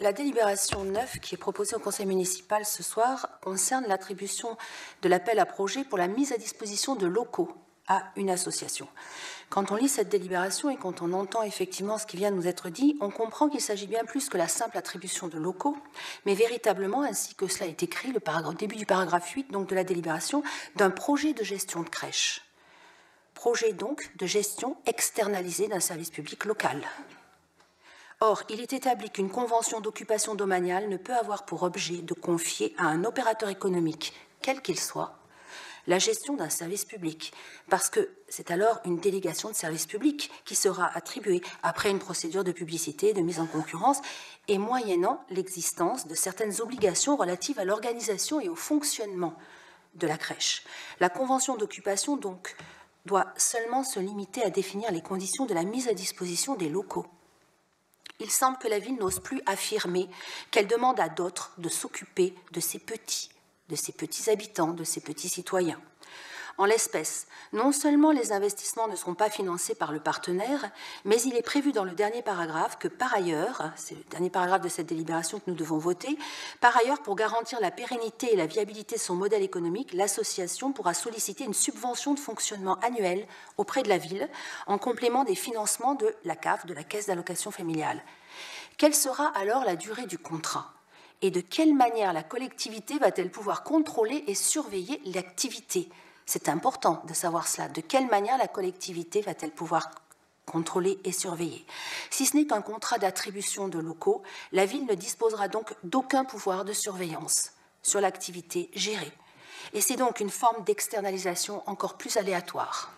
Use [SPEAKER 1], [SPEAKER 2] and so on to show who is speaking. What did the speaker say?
[SPEAKER 1] La délibération 9 qui est proposée au conseil municipal ce soir concerne l'attribution de l'appel à projet pour la mise à disposition de locaux à une association. Quand on lit cette délibération et quand on entend effectivement ce qui vient de nous être dit, on comprend qu'il s'agit bien plus que la simple attribution de locaux, mais véritablement, ainsi que cela est écrit, au début du paragraphe 8 donc de la délibération, d'un projet de gestion de crèche. Projet donc de gestion externalisée d'un service public local. Or, il est établi qu'une convention d'occupation domaniale ne peut avoir pour objet de confier à un opérateur économique, quel qu'il soit, la gestion d'un service public, parce que c'est alors une délégation de service public qui sera attribuée après une procédure de publicité, de mise en concurrence, et moyennant l'existence de certaines obligations relatives à l'organisation et au fonctionnement de la crèche. La convention d'occupation, donc, doit seulement se limiter à définir les conditions de la mise à disposition des locaux. Il semble que la ville n'ose plus affirmer qu'elle demande à d'autres de s'occuper de ses petits habitants, de ses petits citoyens. En l'espèce, non seulement les investissements ne seront pas financés par le partenaire, mais il est prévu dans le dernier paragraphe que par ailleurs, c'est le dernier paragraphe de cette délibération que nous devons voter, par ailleurs, pour garantir la pérennité et la viabilité de son modèle économique, l'association pourra solliciter une subvention de fonctionnement annuelle auprès de la ville, en complément des financements de la CAF, de la Caisse d'allocation familiale. Quelle sera alors la durée du contrat ? Et de quelle manière la collectivité va-t-elle pouvoir contrôler et surveiller l'activité ? C'est important de savoir cela. De quelle manière la collectivité va-t-elle pouvoir contrôler et surveiller ? Si ce n'est qu'un contrat d'attribution de locaux, la ville ne disposera donc d'aucun pouvoir de surveillance sur l'activité gérée. Et c'est donc une forme d'externalisation encore plus aléatoire.